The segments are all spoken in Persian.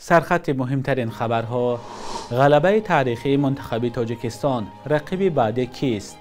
سرخط مهمترین خبرها: غلبه تاریخی منتخب تاجیکستان، رقیب بعدی کیست؟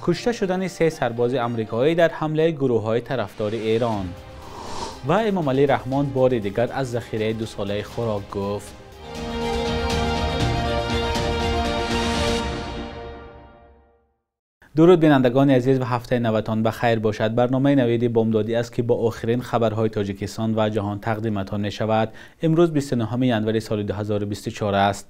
کشته شدن 3 سرباز آمریکایی در حمله گروه‌های طرفدار ایران و امام علی رحمان بار دیگر از ذخیره 2 ساله خوراک گفت. درود بینندگان عزیز و هفته نوتان بخیر باشد. برنامه نویدی بامدادی است که با آخرین خبرهای تاجیکستان و جهان تقدیمتان می شود. امروز 29 ینوری سال 2024 است.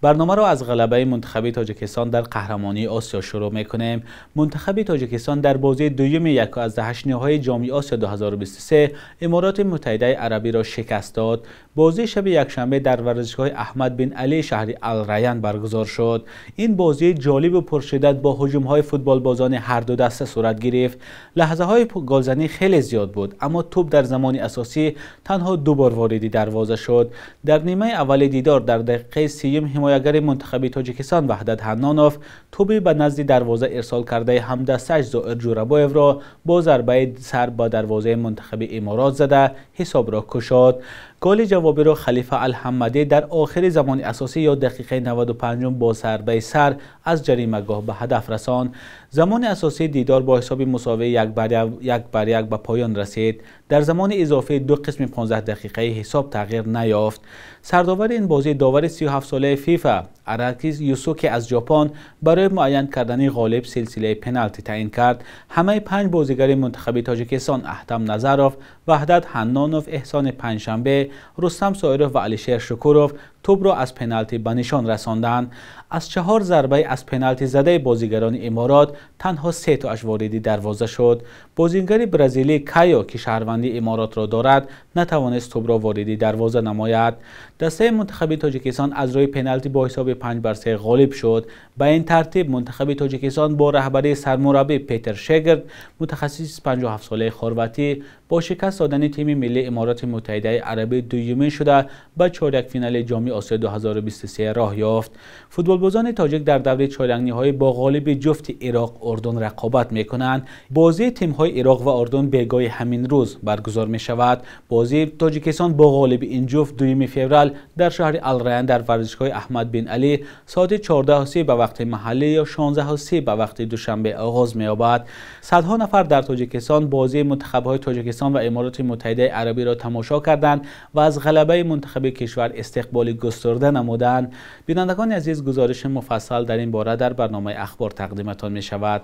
برنامه را از غلبه منتخب تاجیکستان در قهرمانی آسیا شروع می کنیم. منتخب تاجیکستان در بازی دوم 1 از 8 نهایی جام آسیا 2023 امارات متحده عربی را شکست داد. بازی شب یکشنبه در ورزشگاه احمد بن علی شهر الریان برگزار شد. این بازی جالب و پرشدت با هجوم‌های فوتبال بازان هر دو دسته صورت گرفت. لحظه‌های گلزنی خیلی زیاد بود، اما توپ در زمان اساسی تنها 2 بار وارد دروازه شد. در نیمه اول دیدار در دقیقه 30 حمایتگر منتخب تاجیکستان وحدت حنانوف توپی به نزد دروازه ارسال کرده همدستش زائر جورابایف را با ضربه سر به دروازه منتخب امارات زده حساب را گشاد. گل جوابی را خلیفه الحمدی در آخر زمان اساسی یا دقیقه 95 با ضربه سر از جریمه‌گاه به هدف رساند. زمان اساسی دیدار با حساب مساوی 1-1 به پایان رسید. در زمان اضافه 2 قسم 15 دقیقه حساب تغییر نیافت. سرداور این بازی داور 37 ساله فیفا اراکی یوسوکی از ژاپن برای معین کردن غالب سلسله پنالتی تعیین کرد. همه 5 بازیگر منتخب تاجیکستان احتم نظروف، وحدت حنانوف، احسان پنجشنبه، رستم سایروف و علیشیر شکوروف توپ را از پنالتی به نشان رساندند. از 4 ضربه از پنالتی زده بازیگران امارات تنها 3 تاش وارد دروازه شد. بازیگر برزیلی کایو که شهروندی امارات را دارد نتوانست توپ را وارد دروازه نماید. دسته منتخب تاجیکستان از روی پنالتی با حساب 5-3 غالب شد. به این ترتیب منتخب تاجیکستان با رهبری سرمربی پیتر شگرد متخصص 57 ساله خرواتی با شکست دادن تیم ملی امارات متحده عربی دومی شده به چهارک فینال جام آسیا 2023 راه یافت. فوتبالبازان تاجیک در دور چهارک نهایی با غالب جفت عراق اردن رقابت می‌کنند. بازی تیم‌های عراق و اردن بیگاه همین روز برگزار می‌شود. بازی تاجیکستان با غالب این جفت 2 فوریه در شهر الریان در ورزشگاه احمد بن علی ساعت 14:30 به وقت محلی یا 16:30 به وقت دوشنبه آغاز می‌یابد. صدها نفر در تاجیکستان بازی منتخب‌های تاجیکستان و امارات متحده عربی را تماشا کردند و از غلبه منتخب کشور استقبال گسترده نمودند. بینندگان عزیز، گزارش مفصل در این باره در برنامه اخبار تقدیمتان می شود.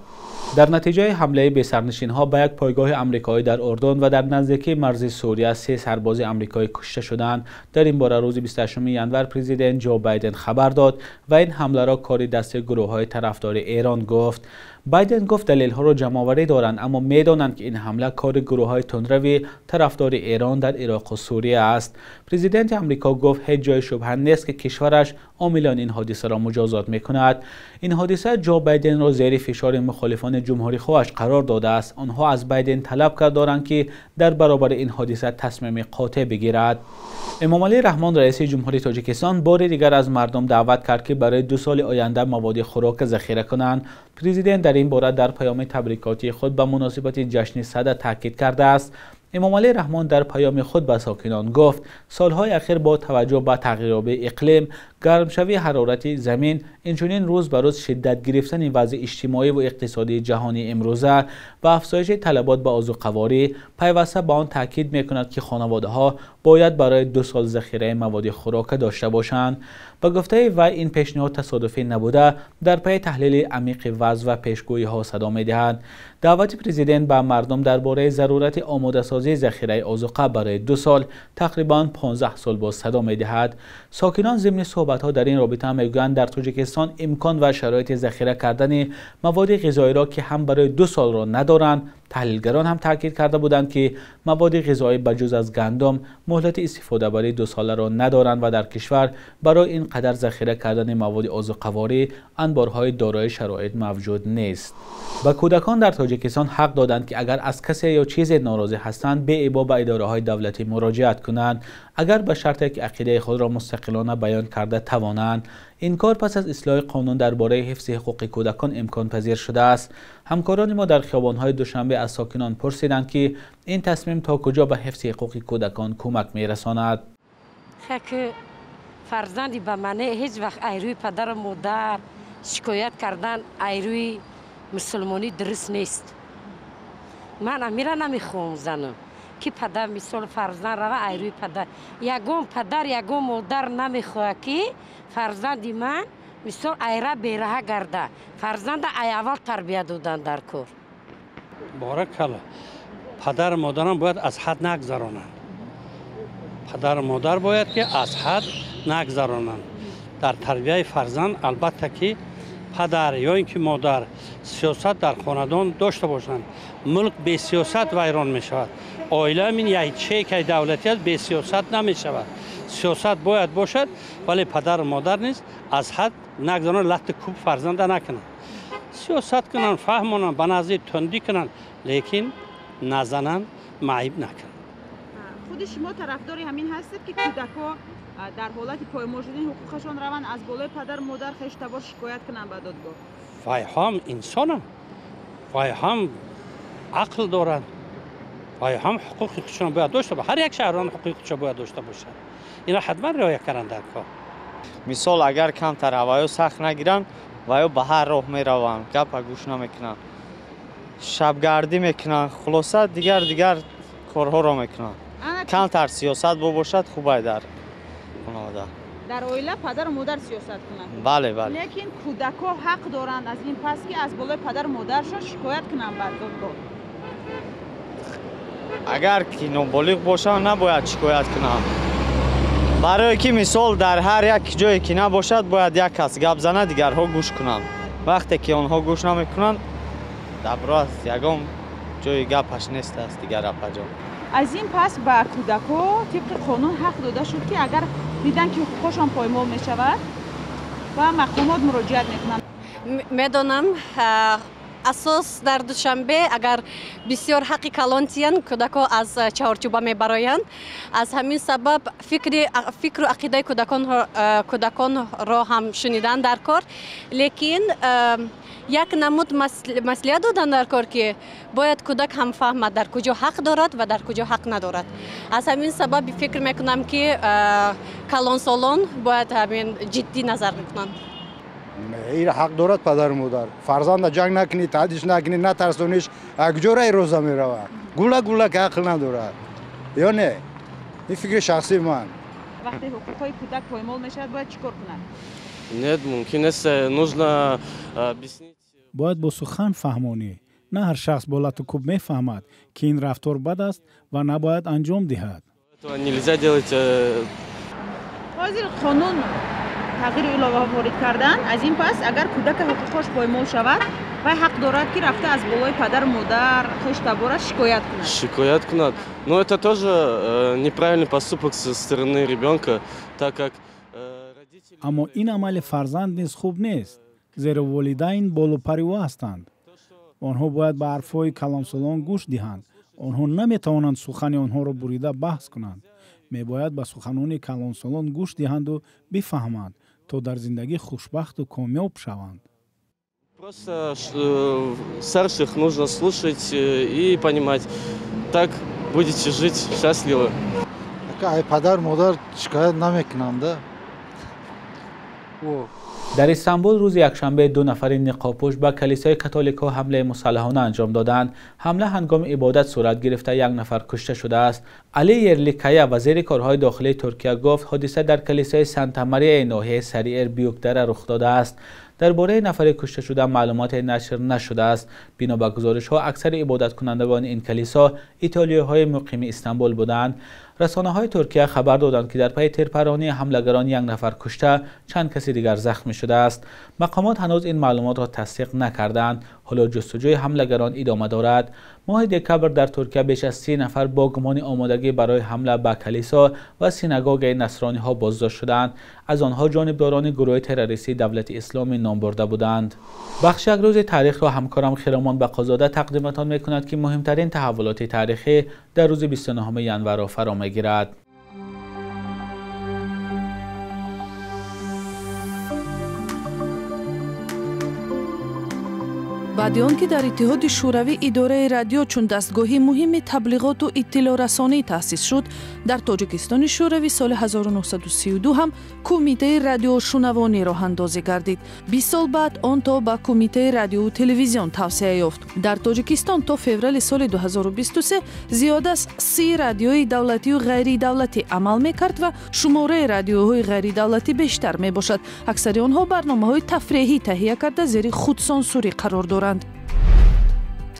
در نتیجه حمله به سرنشین‌ها به یک پایگاه آمریکایی در اردن و در نزدیکی مرز سوریه 3 سرباز آمریکایی کشته شدند. در این باره روز 28 ینور پرزیدنت جو بایدن خبر داد و این حمله را کاری دست گروه‌های طرفدار ایران گفت. بایدن گفت دلیل‌ها را جمع‌آوری دارند، اما می‌دانند که این حمله کار گروه‌های تندروی طرفدار ایران در عراق و سوریه است. پرزیدنت آمریکا گفت هیچ جای شبهه نیست که کشورش عاملان این حادثه را مجازات می‌کند. این حادثه جو بایدن را زیر فشار مخالفان جمهوری خواهش قرار داده است. آنها از بایدن طلب کردند که در برابر این حادثه تصمیم قاطع بگیرد. امام علی رحمان رئیس جمهوری تاجیکستان بار دیگر از مردم دعوت کرد که برای 2 سال آینده مواد خوراک ذخیره کنند. پرزیدنت در این باره در پیام تبریکاتی خود به مناسبت جشن صدر تاکید کرده است. امام علی رحمان در پیام خود به ساکنان گفت سالهای اخیر با توجه به تغییرات اقلیم، گرمشوی حرارت زمین، اینچنین روز به روز شدت گرفتن وضع اجتماعی و اقتصادی جهانی امروزه و افزایش طلبات به عضوقواری پیوسته به آن تاکید می‌کند که خانواده‌ها باید برای 2 سال ذخیره مواد خوراک داشته باشند. به گفته وی این پیشنهاد تصادفی نبوده، در پی تحلیل عمیق وضع و پیشگویی‌ها صدا می‌دهد. دعوت پرزیدنت به مردم درباره ضرورت آماده‌سازی ذخیره عضوقه برای 2 سال تقریباً 15 سال باز صدا می‌دهد. ساکنان ضمن صحبت‌ها در این رابطه می‌گویند در تاجیکستان امکان و شرایط ذخیره کردن مواد غذایی را که هم برای 2 سال را ندارند. تحلیلگران هم تاکید کرده بودند که مواد غذایی بجز از گندم مهلت استفاده برای 2 ساله را ندارند و در کشور برای این قدر ذخیره کردن مواد عضوقواری انبارهای دارای شرایط موجود نیست. به کودکان در تاجیکستان حق دادند که اگر از کسی یا چیزی ناراضی هستند به ابا به اداره‌های دولتی مراجعت کنند، اگر به شرطی که عقیده خود را مستقلانه بیان کرده توانند. این کار پس از اصلاح قانون درباره حفظ حقوق کودکان امکان پذیر شده است. همکاران ما در خیابان‌های دوشنبه از ساکنان پرسیدند که این تصمیم تا کجا به حفظ حقوق کودکان کمک می‌رساند. که فرزندی به منه هیچ وقت ایروی پدر و مادر شکایت کردن ایروی مسلمانی درست نیست. من امیره نمیخوام زنم که پدر مثال فرزند روه ایروی پدر یگم پدر یگم مادر نمیخواه که فرزندی من مثال ایره بیره گرده. فرزند ای اول تربیت دادن در کور. بارکالله. پدر و مادران باید از حد نگذرانند. پدر و مادر باید که از حد نگذرانند در تربیت فرزند. البته که پدر یا اینکه مادر سیاست در خاندان داشته باشند. ملک به سیاست ویران می شود. عائله من یک چیک دولتی است، به سیاست نمی شود. سیاست باید باشد ولی پدر و مادر نیست از حد نگذرانند. لط کوب فرزند نکنند. سیاست کنند، فهمانند، به نظر تندی کنند لیکن نزنند، معیب نکنند. خود شما طرفداری همین هستید که کودک‌ها در حالت پایمال شدن حقوقشان روند از بالای پدر مادر خیش تبار شکایت کنند به دادگاه؟ وای هم انسانند، وای هم عقل دارند، وای هم حقوقشان باید داشته باشه. هر یک شهروند حقوقش باید داشته باشه. اینا حتما رعایت کنند در کار. مثال اگر کمتر هوایو سخت نگیرن وایو به هر راه میروند، گپ گوش نمیکنن، شبگردی میکنن، خلاصه دیگر کارها را میکنن. کمتر سیاست باشد خوبه در خانواده. در عائله پدر و مادر سیاست کنند. بله بله. لیکن کودک‌ها حق دارند از این پس که از بالای پدر و مادرشان شکایت کنند به دادگاه. اگر که نابالغ باشند نباید شکایت کنند. برای که مثال در هر یک جایی که نباشد باید یک کس گپ زنه دیگرها گوش کنند. وقتی که آنها گوش نمیکنند دبراست یگام جای گپش نیست است دیگر اپجا. از این پس به کودک‌ها طبق قانون حق داده شد که اگر دیدن که حقوقشان پایمال می شود و مقامات مراجعت میکنند. میدونم اساس در دوشنبه اگر بسیار حق کلانتیان کودکان از چهارچوبه میبرایند، از همین سبب فکر و عقیده کودکان را هم شنیدن در کار، لیکن یک نمود مسئولیت دادن در کار که باید کودک هم فهمد در کجا حق دارد و در کجا حق ندارد. از همین سبب فکر میکنم که کلانسالان باید همین جدی نظر بکنند. این حق دارد پدر و مادر. فرزند جنگ نکنی، تهدیدش نکنی، نترسونیش، یک جوره روزا میروه. گوله که عقل ندارد. یا نه؟ این فکر شخصی من. وقتی حقوقهای کودک پایمال میشود باید چیکار کنند؟ Нет, ممکن است нужно объяснить. باید با سخن فهمانی. نه هر شخص با لط و کوب میفهمد که این رفتار بد است و نباید انجام دهد. Нельзя делать. حاضر قانون تغییر الهه وارد کردن. از این پس اگر کودک حقوقش پایمال شود و حق دارد که رفته از بالای پدر و مادر خیش تبارش شکایت کند. Но это тоже неправильный поступок со стороны ребенка, так как اما این عمل فرزند نیز خوب نیست، زیرا والدین بالوپریوا هستند. آنها باید به حرفهای کلانسالان گوش دهند. آنها نمیتوانند سخن آنها را بریده بحث کنند. میباید به سخنان کلانسالان گوش دهند و بفهمند تا در زندگی خوشبخت و کامیاب شوند. Просто старших нужно слушать и понимать. Так будете жить счастливо. پدر مادر شکایت نمیکنند. در استانبول روز یکشنبه 2 نفر نقاب‌پوش به کلیسای کاتولیکا حمله مسلحانه انجام دادند. حمله هنگام عبادت صورت گرفته 1 نفر کشته شده است. علی یرلیکایا وزیر کارهای داخلی ترکیه گفت حادثه در کلیسای سانتا ماریا ناحیه سریع بیوکدره رخ داده است. درباره نفر کشته شده معلومات نشر نشده است. بنا به گزارش‌ها اکثر عبادت کنندگان این کلیسا ایتالیایی‌های مقیم استانبول بودند. رسانه‌های ترکیه خبر دادند که در پی تیرپرانی حملگران 1 نفر کشته، چند کسی دیگر زخمی شده است. مقامات هنوز این معلومات را تصدیق نکردند. حالا جستجوی حملگران ادامه دارد. ماه دکبر در ترکیه بیش از 30 نفر با گمان آمادگی برای حمله به کلیسا و سینگوگ نصرانی‌ها بازداشت شدند. از آنها جانبداران گروه تروریستی دولت اسلامی نام برده بودند. بخش یک روز تاریخ را همکارم خیرامان بقازاده تقدیمتان می‌کند که مهمترین تحولات تاریخی در روز 29 ژانویه را فرا می‌گیرد. баъди он ки дар иттиҳоди шӯравӣ идораи радио чун дастгоҳи муҳими таблиғоту иттилоърасонӣ таъсис шуд, дар Тоҷикистони шӯравӣ соли 1932 ҳам Кумитаи радиошунавонӣ роҳандозӣ гардид. 20 сол баъд он то ба Кумитаи радиову телевизион тавсея ёфт. Дар Тоҷикистон то феврали соли 2023 зиёда аз 30 радиои давлатию ғайридавлатӣ амал мекард ва шумораи радиоҳои ғайридавлатӣ бештар мебошад. аксари онҳо барномаҳои тафреҳӣ таҳия карда зери худсонсурӣ қарор доранд.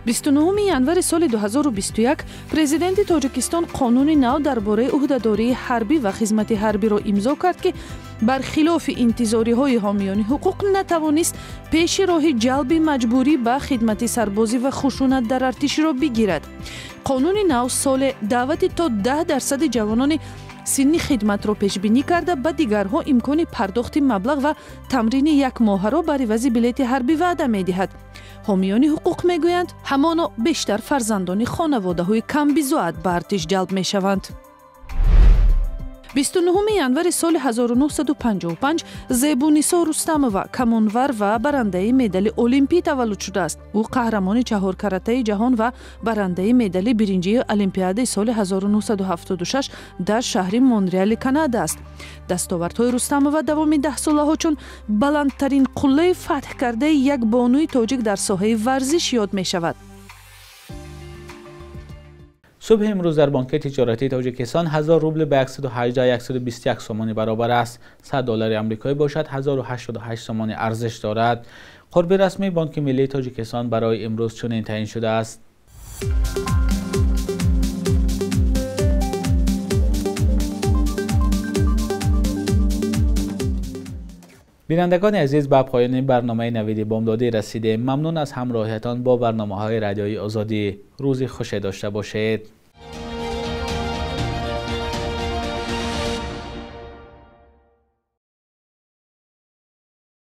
29 январи соли 2021 президенти Тоҷикистон қонуни нав дар бораи уҳдадории ҳарбӣ ва хизмати ҳарбиро имзо кард, ки бархилофи интизориҳои ҳомиёни ҳуқуқ натавонист пеши роҳи ҷалби маҷбурӣ ба хидмати сарбозӣ ва хушунат дар артиширо бигирад. қонуни нав соле даъвати то 10% ҷавонони синни хидматро пешбинӣ карда ба дигарҳо имкони пардохти маблағ ва тамрини якмоҳаро бар ивази билети ҳарбӣ ваъда медиҳад. ҳомиёни ҳуқуқ мегӯянд ҳамоно бештар фарзандони хонаводаҳои камбизоат ба артиш ҷалб мешаванд. 29 январи соли 1955 Зебунисо Рустамова камонвар ва барандаи медали олимпӣ таваллуд шудааст. ӯ қаҳрамони чаҳоркаратаи ҷаҳон ва барандаи медали биринҷии олимпиадаи соли 1976 дар шаҳри Монреали, Канада аст. дастовардҳои Рустамова давоми 10 солаҳо чун баландтарин қуллаи фатҳкардаи як бонуи тоҷик дар соҳаи варзиш ёд мешавад. صبح امروز در بانک تجارتی تاجیکستان 1000 روبل به 118,121 سومانی برابر است. 100 دلار آمریکایی باشد 1088 سومانی ارزش دارد. قرب رسمی بانک ملی تاجیکستان برای امروز چنین تعیین شده است. بینندگان عزیز، به پایان برنامه نوید بامدادی رسیدیم. ممنون از همراهیتان با برنامه‌های رادیویی آزادی. روزی خوش داشته باشید.